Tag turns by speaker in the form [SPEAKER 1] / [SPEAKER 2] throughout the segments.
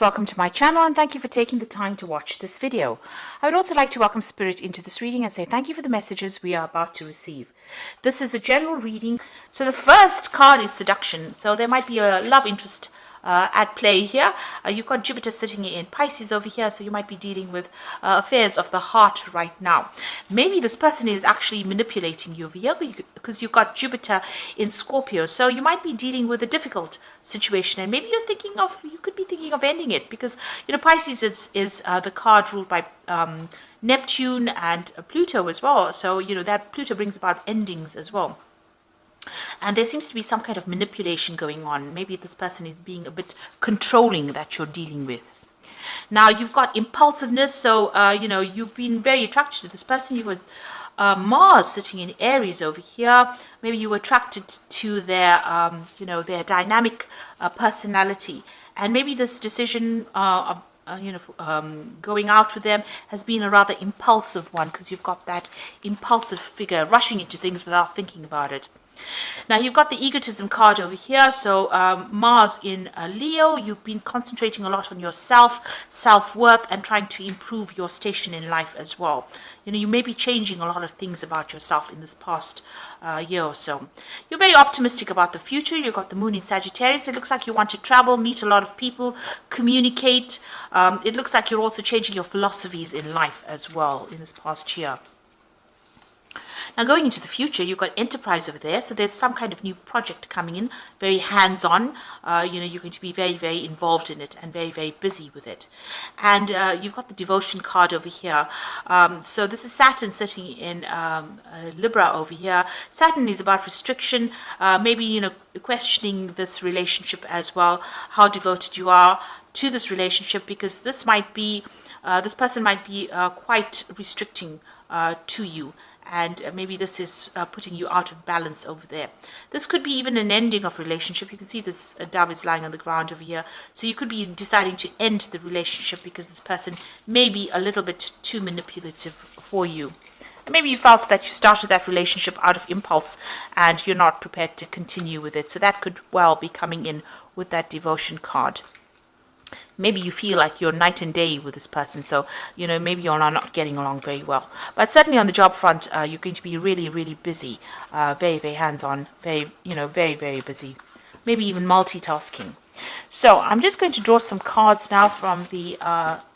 [SPEAKER 1] welcome to my channel and thank you for taking the time to watch this video. I would also like to welcome Spirit into this reading and say thank you for the messages we are about to receive. This is a general reading. So the first card is seduction. So there might be a love interest at play here. You've got Jupiter sitting in Pisces over here, so you might be dealing with affairs of the heart right now. Maybe this person is actually manipulating you over here because you've got Jupiter in Scorpio, so you might be dealing with a difficult situation, and maybe you could be thinking of ending it because Pisces is the card ruled by Neptune and Pluto as well. So that Pluto brings about endings as well. And there seems to be some kind of manipulation going on. Maybe this person is being a bit controlling that you're dealing with. Now, you've got impulsiveness. So, you've been very attracted to this person. You have Mars sitting in Aries over here. Maybe you were attracted to their dynamic personality. And maybe this decision of going out with them has been a rather impulsive one because you've got that impulsive figure rushing into things without thinking about it. Now, you've got the egotism card over here. So Mars in Leo, you've been concentrating a lot on yourself, self-worth, and trying to improve your station in life as well. You may be changing a lot of things about yourself in this past year or so. You're very optimistic about the future. You've got the moon in Sagittarius. It looks like you want to travel, meet a lot of people, communicate. It looks like you're also changing your philosophies in life as well in this past year. Now, going into the future, you've got enterprise over there. So there's some kind of new project coming in, very hands-on. You're going to be very, very involved in it and very, very busy with it. And you've got the devotion card over here. So this is Saturn sitting in Libra over here. Saturn is about restriction, maybe, questioning this relationship as well, how devoted you are to this relationship, because this person might be quite restricting to you. And maybe this is putting you out of balance over there. This could be even an ending of relationship. You can see this dove is lying on the ground over here. So you could be deciding to end the relationship because this person may be a little bit too manipulative for you. And maybe you felt that you started that relationship out of impulse and you're not prepared to continue with it. So that could well be coming in with that devotion card. Maybe you feel like you're night and day with this person, so maybe you're not getting along very well. But certainly on the job front, you're going to be really, really busy, very, very hands-on, very, very, very busy, maybe even multitasking. So I'm just going to draw some cards now from the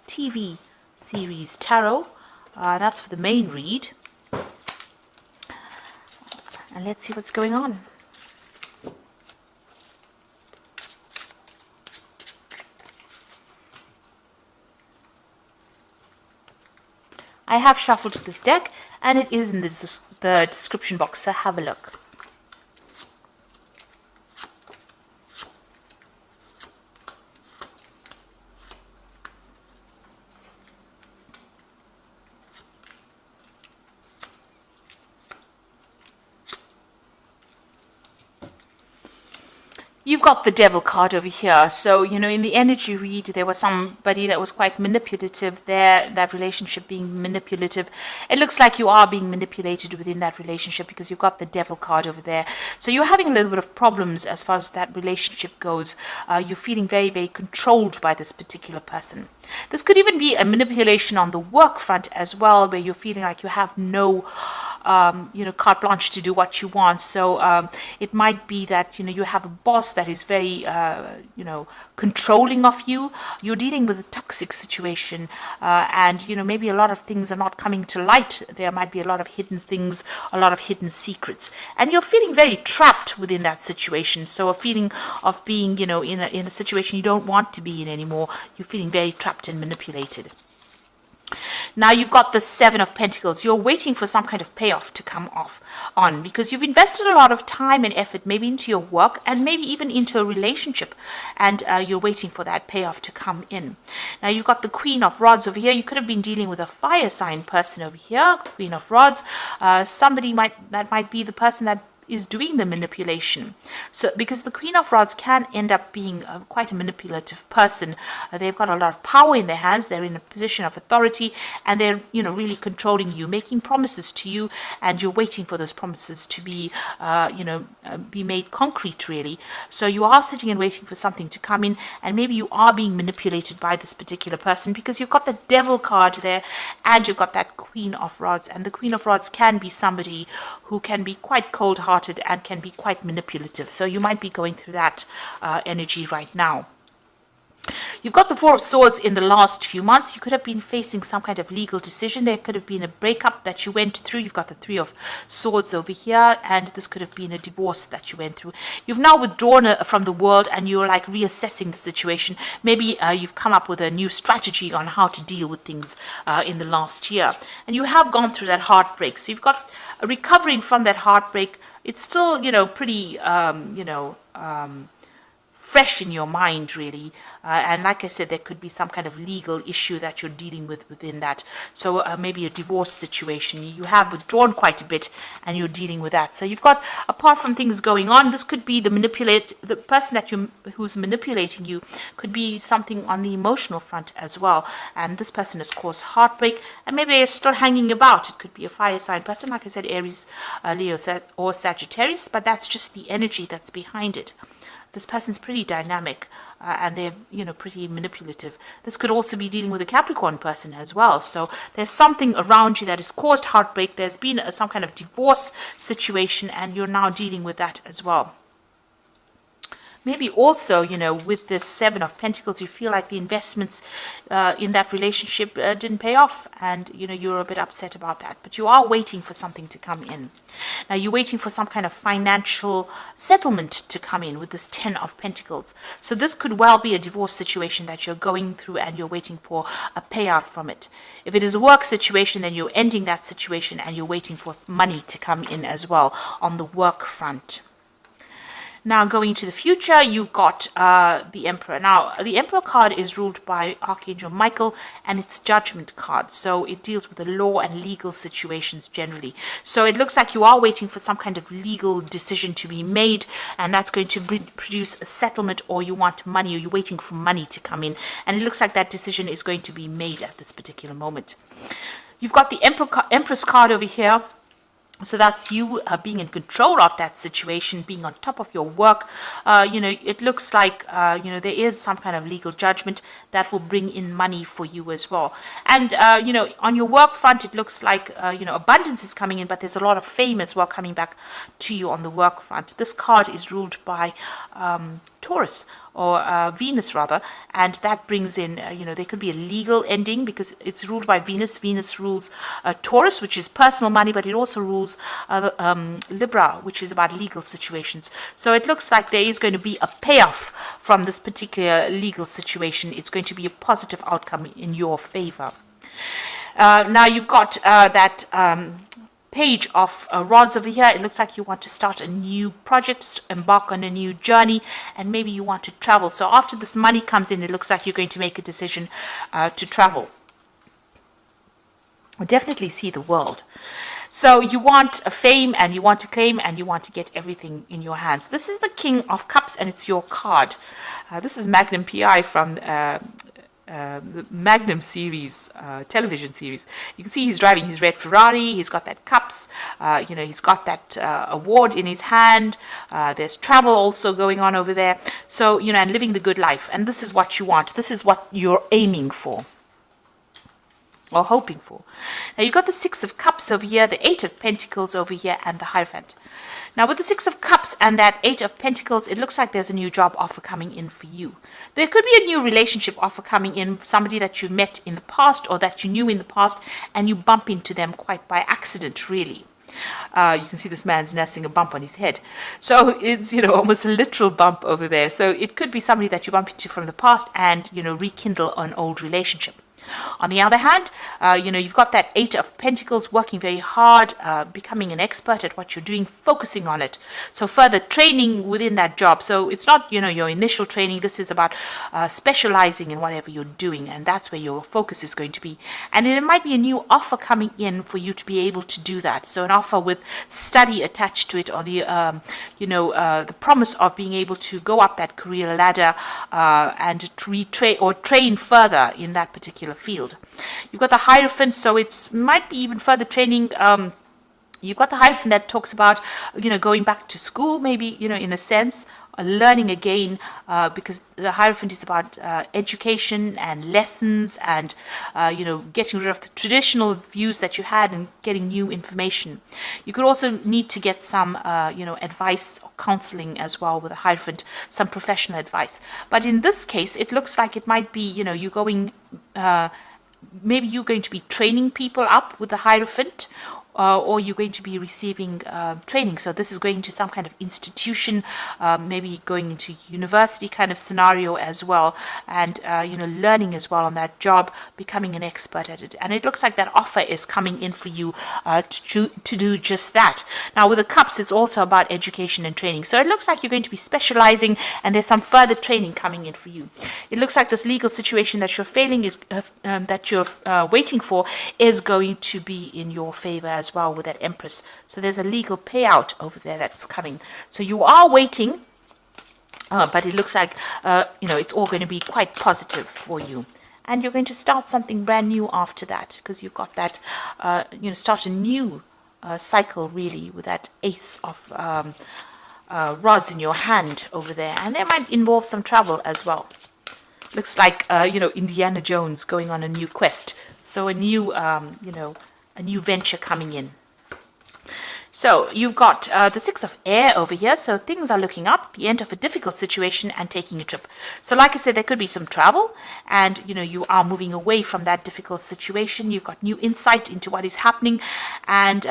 [SPEAKER 1] TV series Tarot. That's for the main read, and let's see what's going on. I have shuffled this deck, and it is in the description box, so have a look. You've got the Devil card over here. So, in the energy read, there was somebody that was quite manipulative there, that relationship being manipulative. It looks like you are being manipulated within that relationship because you've got the Devil card over there. So you're having a little bit of problems as far as that relationship goes. You're feeling very, very controlled by this particular person. This could even be a manipulation on the work front as well, where you're feeling like you have no carte blanche to do what you want. So it might be that you have a boss that is very controlling of you. You're dealing with a toxic situation, and maybe a lot of things are not coming to light. There might be a lot of hidden things, a lot of hidden secrets, and you're feeling very trapped within that situation. So a feeling of being in a situation you don't want to be in anymore. You're feeling very trapped and manipulated. Now you've got the Seven of Pentacles. You're waiting for some kind of payoff to come on because you've invested a lot of time and effort, maybe into your work and maybe even into a relationship, and you're waiting for that payoff to come in. Now you've got the Queen of Rods over here. You could have been dealing with a fire sign person over here, Queen of Rods. Somebody that might be the person that is doing the manipulation. So because the Queen of Rods can end up being quite a manipulative person. They've got a lot of power in their hands. They're in a position of authority, and they're, you know, really controlling you, making promises to you, and you're waiting for those promises to be, be made concrete, really. So you are sitting and waiting for something to come in, and maybe you are being manipulated by this particular person because you've got the Devil card there, and you've got that Queen of Rods. And the Queen of Rods can be somebody who can be quite cold-hearted and can be quite manipulative. So you might be going through that energy right now. You've got the Four of Swords in the last few months. You could have been facing some kind of legal decision. There could have been a breakup that you went through. You've got the Three of Swords over here, and this could have been a divorce that you went through. You've now withdrawn from the world, and you're like reassessing the situation. Maybe you've come up with a new strategy on how to deal with things in the last year. And you have gone through that heartbreak. So you've got recovering from that heartbreak. It's still, you know, pretty, fresh in your mind, really. And like I said, there could be some kind of legal issue that you're dealing with within that. So maybe a divorce situation. You have withdrawn quite a bit, and you're dealing with that. So you've got, apart from things going on, this could be the person who's manipulating you could be something on the emotional front as well. And this person has caused heartbreak, and maybe they're still hanging about. It could be a fire sign person, like I said, Aries, Leo, or Sagittarius, but that's just the energy that's behind it. This person's pretty dynamic, and they're, you know, pretty manipulative. This could also be dealing with a Capricorn person as well. So there's something around you that has caused heartbreak. There's been some kind of divorce situation, and you're now dealing with that as well. Maybe also, you know, with this Seven of Pentacles, you feel like the investments in that relationship didn't pay off, and, you know, you're a bit upset about that. But you are waiting for something to come in. Now, you're waiting for some kind of financial settlement to come in with this Ten of Pentacles. So this could well be a divorce situation that you're going through, and you're waiting for a payout from it. If it is a work situation, then you're ending that situation, and you're waiting for money to come in as well on the work front. Now, going into the future, you've got the Emperor. Now, the Emperor card is ruled by Archangel Michael, and it's Judgment card. So it deals with the law and legal situations generally. So it looks like you are waiting for some kind of legal decision to be made, and that's going to produce a settlement, or you want money, or you're waiting for money to come in. And it looks like that decision is going to be made at this particular moment. You've got the Empress card over here. So that's you being in control of that situation, being on top of your work. It looks like, there is some kind of legal judgment that will bring in money for you as well. And, on your work front, it looks like, abundance is coming in, but there's a lot of fame as well coming back to you on the work front. This card is ruled by Taurus, or Venus rather, and that brings in, there could be a legal ending because it's ruled by Venus. Venus rules Taurus, which is personal money, but it also rules Libra, which is about legal situations. So it looks like there is going to be a payoff from this particular legal situation. It's going to be a positive outcome in your favor. Now you've got that Page of Rods over here. It looks like you want to start a new project, embark on a new journey, and maybe you want to travel. So after this money comes in, it looks like you're going to make a decision to travel. Or definitely see the world. So you want a fame, and you want to claim, and you want to get everything in your hands. This is the King of Cups, and it's your card. This is Magnum PI from the Magnum series, television series. You can see he's driving his red Ferrari. He's got that cups, he's got that award in his hand. There's travel also going on over there. So, and living the good life. And this is what you want. This is what you're aiming for, or hoping for. Now you've got the Six of Cups over here, the Eight of Pentacles over here, and the Hierophant. Now with the Six of Cups and that Eight of Pentacles, it looks like there's a new job offer coming in for you. There could be a new relationship offer coming in, somebody that you met in the past or that you knew in the past, and you bump into them quite by accident, really. You can see this man's nursing a bump on his head. So it's, almost a literal bump over there. So it could be somebody that you bump into from the past and, rekindle an old relationship. On the other hand, you've got that Eight of Pentacles, working very hard, becoming an expert at what you're doing, focusing on it. So further training within that job. So it's not, your initial training. This is about specializing in whatever you're doing, and that's where your focus is going to be. And it might be a new offer coming in for you to be able to do that. So an offer with study attached to it, or the promise of being able to go up that career ladder and to retrain or train further in that particular field. You've got the Hierophant, so it might be even further training. You've got the Hierophant that talks about, going back to school, maybe, in a sense, learning again, because the Hierophant is about education and lessons and, getting rid of the traditional views that you had and getting new information. You could also need to get some, advice or counseling as well with the Hierophant, some professional advice. But in this case, it looks like it might be, you're going, maybe you're going to be training people up with the Hierophant, or you're going to be receiving training. So this is going to some kind of institution, maybe going into university kind of scenario as well, and learning as well on that job, becoming an expert at it. And it looks like that offer is coming in for you to do just that. Now with the Cups, it's also about education and training. So it looks like you're going to be specializing, and there's some further training coming in for you. It looks like this legal situation that you're waiting for is going to be in your favor as well with that Empress. So there's a legal payout over there that's coming. So you are waiting, but it looks like it's all going to be quite positive for you. And you're going to start something brand new after that, because you've got that, start a new cycle really with that Ace of Rods in your hand over there. And that might involve some travel as well. Looks like, Indiana Jones going on a new quest. So a new venture coming in. So you've got the Six of Air over here. So things are looking up, the end of a difficult situation and taking a trip. So like I said, there could be some travel, and you are moving away from that difficult situation. You've got new insight into what is happening, and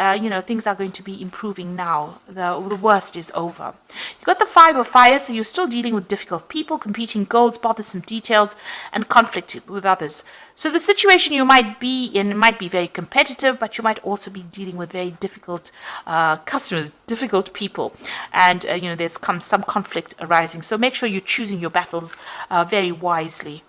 [SPEAKER 1] things are going to be improving now. The worst is over. You've got the Five of Fire, so you're still dealing with difficult people, competing goals, bothersome details, and conflict with others. So the situation you might be in might be very competitive, but you might also be dealing with very difficult customers, difficult people, and there's some conflict arising. So make sure you're choosing your battles very wisely.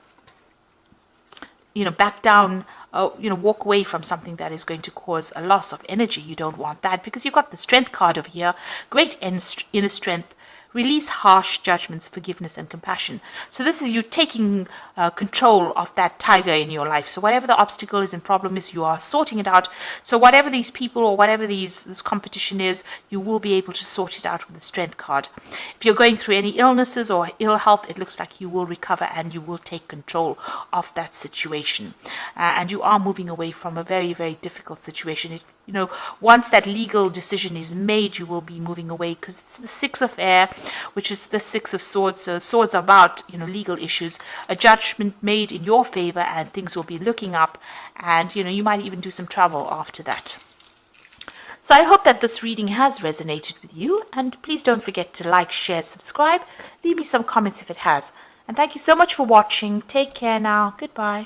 [SPEAKER 1] Back down, walk away from something that is going to cause a loss of energy. You don't want that, because you've got the Strength card over here, great inner strength. Release harsh judgments, forgiveness, and compassion. So this is you taking control of that tiger in your life. So whatever the obstacle is and problem is, you are sorting it out. So whatever these people or whatever this competition is, you will be able to sort it out with the Strength card. If you're going through any illnesses or ill health, it looks like you will recover and you will take control of that situation. And you are moving away from a very, very difficult situation. Once that legal decision is made, you will be moving away, because it's the Six of Air, which is the Six of Swords. So swords are about, legal issues, a judgment made in your favor, and things will be looking up, and, you might even do some travel after that. So I hope that this reading has resonated with you, and please don't forget to like, share, subscribe, leave me some comments if it has. And thank you so much for watching. Take care now. Goodbye.